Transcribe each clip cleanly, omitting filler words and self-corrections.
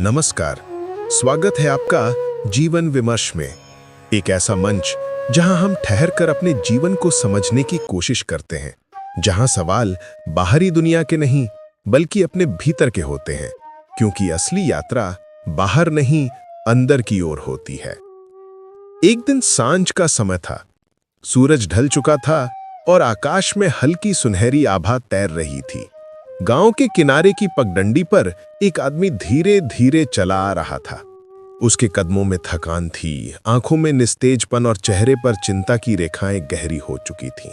नमस्कार, स्वागत है आपका जीवन विमर्श में। एक ऐसा मंच जहां हम ठहरकर अपने जीवन को समझने की कोशिश करते हैं, जहां सवाल बाहरी दुनिया के नहीं बल्कि अपने भीतर के होते हैं, क्योंकि असली यात्रा बाहर नहीं अंदर की ओर होती है। एक दिन सांझ का समय था, सूरज ढल चुका था और आकाश में हल्की सुनहरी आभा तैर रही थी। गांव के किनारे की पगडंडी पर एक आदमी धीरे धीरे चला आ रहा था। उसके कदमों में थकान थी, आंखों में निस्तेजपन और चेहरे पर चिंता की रेखाएं गहरी हो चुकी थीं।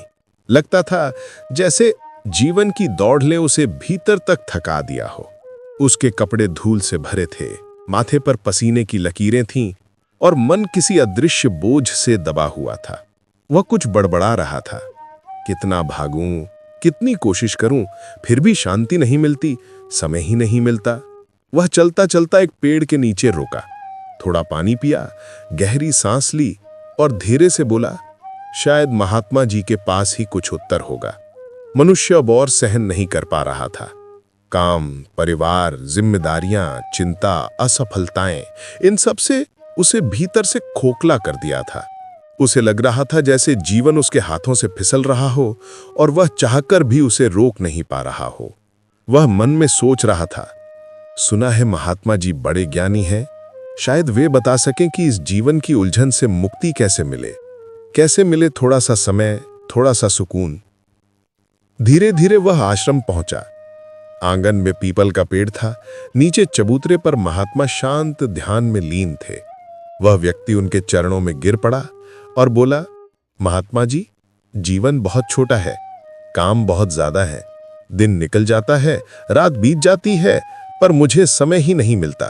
लगता था जैसे जीवन की दौड़ ने उसे भीतर तक थका दिया हो। उसके कपड़े धूल से भरे थे, माथे पर पसीने की लकीरें थीं और मन किसी अदृश्य बोझ से दबा हुआ था। वह कुछ बड़बड़ा रहा था, कितना भागूं, कितनी कोशिश करूं, फिर भी शांति नहीं मिलती, समय ही नहीं मिलता। वह चलता चलता एक पेड़ के नीचे रुका, थोड़ा पानी पिया, गहरी सांस ली और धीरे से बोला, शायद महात्मा जी के पास ही कुछ उत्तर होगा। मनुष्य अब और सहन नहीं कर पा रहा था। काम, परिवार, जिम्मेदारियां, चिंता, असफलताएं, इन सब से उसे भीतर से खोखला कर दिया था। उसे लग रहा था जैसे जीवन उसके हाथों से फिसल रहा हो और वह चाहकर भी उसे रोक नहीं पा रहा हो। वह मन में सोच रहा था, सुना है महात्मा जी बड़े ज्ञानी हैं, शायद वे बता सकें कि इस जीवन की उलझन से मुक्ति कैसे मिले थोड़ा सा समय, थोड़ा सा सुकून। धीरे धीरे वह आश्रम पहुंचा। आंगन में पीपल का पेड़ था, नीचे चबूतरे पर महात्मा शांत ध्यान में लीन थे। वह व्यक्ति उनके चरणों में गिर पड़ा और बोला, महात्मा जी, जीवन बहुत छोटा है, काम बहुत ज्यादा है, दिन निकल जाता है, रात बीत जाती है, पर मुझे समय ही नहीं मिलता।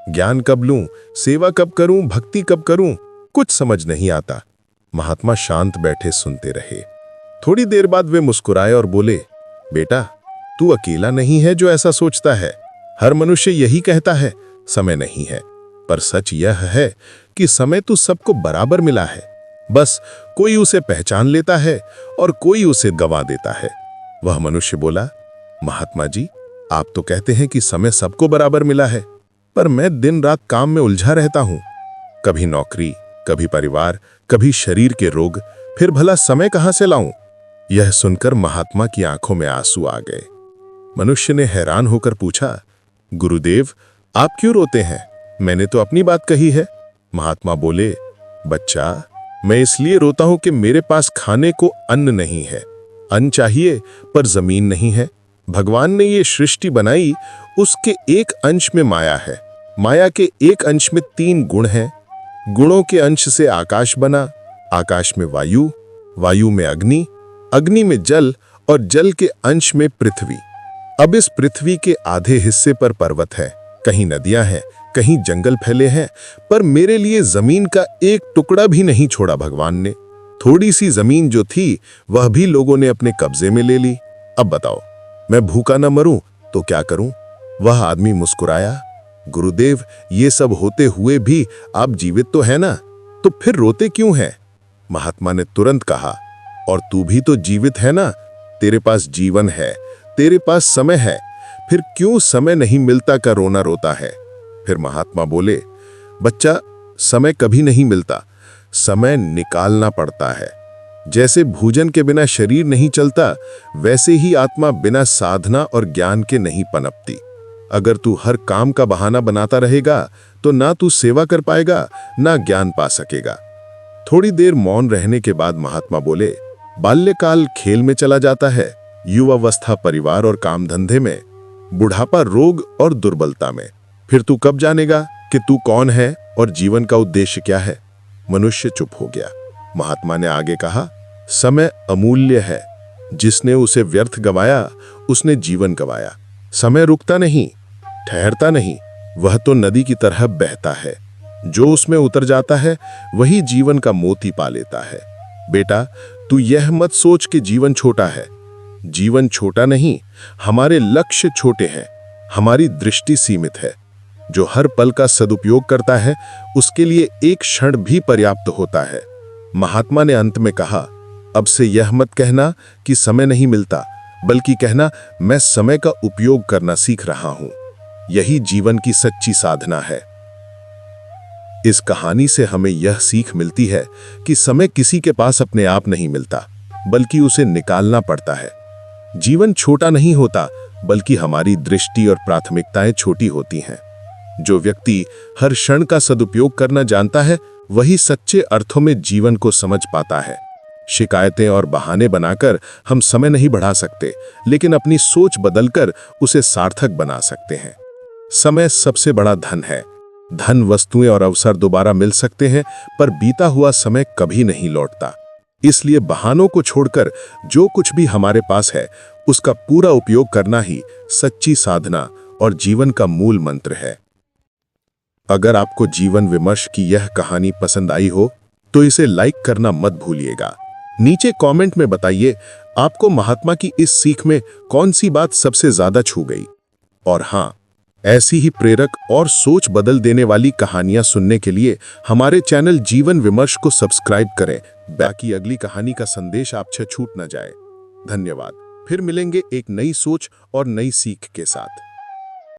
ज्ञान कब लूं, सेवा कब करूं, भक्ति कब करूं, कुछ समझ नहीं आता। महात्मा शांत बैठे सुनते रहे। थोड़ी देर बाद वे मुस्कुराए और बोले, बेटा, तू अकेला नहीं है जो ऐसा सोचता है। हर मनुष्य यही कहता है, समय नहीं है, पर सच यह है कि समय तो सबको बराबर मिला है। बस कोई उसे पहचान लेता है और कोई उसे गवा देता है। वह मनुष्य बोला, महात्मा जी, आप तो कहते हैं कि समय सबको बराबर मिला है, पर मैं दिन रात काम में उलझा रहता हूं। कभी नौकरी, कभी परिवार, कभी शरीर के रोग, फिर भला समय कहां से लाऊं? यह सुनकर महात्मा की आंखों में आंसू आ गए। मनुष्य ने हैरान होकर पूछा, गुरुदेव, आप क्यों रोते हैं? मैंने तो अपनी बात कही है। महात्मा बोले, बच्चा, मैं इसलिए रोता हूं कि मेरे पास खाने को अन्न नहीं है। अन्न चाहिए पर जमीन नहीं है। भगवान ने ये सृष्टि बनाई, उसके एक अंश में माया है, माया के एक अंश में 3 गुण हैं। गुणों के अंश से आकाश बना, आकाश में वायु, वायु में अग्नि, अग्नि में जल और जल के अंश में पृथ्वी। अब इस पृथ्वी के आधे हिस्से पर पर्वत है, कहीं नदियां हैं, कहीं जंगल फैले हैं, पर मेरे लिए जमीन का एक टुकड़ा भी नहीं छोड़ा भगवान ने। थोड़ी सी जमीन जो थी वह भी लोगों ने अपने कब्जे में ले ली। अब बताओ, मैं भूखा न मरूं तो क्या करूं? वह आदमी मुस्कुराया, गुरुदेव, ये सब होते हुए भी आप जीवित तो है ना, तो फिर रोते क्यों हैं? महात्मा ने तुरंत कहा, और तू भी तो जीवित है ना, तेरे पास जीवन है, तेरे पास समय है, फिर क्यों समय नहीं मिलता का रोना रोता है? फिर महात्मा बोले, बच्चा, समय कभी नहीं मिलता, समय निकालना पड़ता है। जैसे भोजन के बिना शरीर नहीं चलता, वैसे ही आत्मा बिना साधना और ज्ञान के नहीं पनपती। अगर तू हर काम का बहाना बनाता रहेगा तो ना तू सेवा कर पाएगा, ना ज्ञान पा सकेगा। थोड़ी देर मौन रहने के बाद महात्मा बोले, बाल्यकाल खेल में चला जाता है, युवावस्था परिवार और काम धंधे में, बुढ़ापा रोग और दुर्बलता में। फिर तू कब जानेगा कि तू कौन है और जीवन का उद्देश्य क्या है? मनुष्य चुप हो गया। महात्मा ने आगे कहा, समय अमूल्य है, जिसने उसे व्यर्थ गवाया उसने जीवन गवाया। समय रुकता नहीं, ठहरता नहीं, वह तो नदी की तरह बहता है। जो उसमें उतर जाता है वही जीवन का मोती पा लेता है। बेटा, तू यह मत सोच कि जीवन छोटा है। जीवन छोटा नहीं, हमारे लक्ष्य छोटे हैं, हमारी दृष्टि सीमित है। जो हर पल का सदुपयोग करता है उसके लिए एक क्षण भी पर्याप्त होता है। महात्मा ने अंत में कहा, अब से यह मत कहना कि समय नहीं मिलता, बल्कि कहना, मैं समय का उपयोग करना सीख रहा हूं। यही जीवन की सच्ची साधना है। इस कहानी से हमें यह सीख मिलती है कि समय किसी के पास अपने आप नहीं मिलता, बल्कि उसे निकालना पड़ता है। जीवन छोटा नहीं होता, बल्कि हमारी दृष्टि और प्राथमिकताएं छोटी होती हैं। जो व्यक्ति हर क्षण का सदुपयोग करना जानता है, वही सच्चे अर्थों में जीवन को समझ पाता है। शिकायतें और बहाने बनाकर हम समय नहीं बढ़ा सकते, लेकिन अपनी सोच बदलकर उसे सार्थक बना सकते हैं। समय सबसे बड़ा धन है। धन, वस्तुएं और अवसर दोबारा मिल सकते हैं, पर बीता हुआ समय कभी नहीं लौटता। इसलिए बहानों को छोड़कर जो कुछ भी हमारे पास है, उसका पूरा उपयोग करना ही सच्ची साधना और जीवन का मूल मंत्र है। अगर आपको जीवन विमर्श की यह कहानी पसंद आई हो, तो इसे लाइक करना मत भूलिएगा। नीचे कमेंट में बताइए आपको महात्मा की इस सीख में कौन सी बात सबसे ज्यादा छू गई। और हाँ, ऐसी ही प्रेरक और सोच बदल देने वाली कहानियां सुनने के लिए हमारे चैनल जीवन विमर्श को सब्सक्राइब करें, बाकी अगली कहानी का संदेश आपसे छूट न जाए। धन्यवाद। फिर मिलेंगे एक नई सोच और नई सीख के साथ।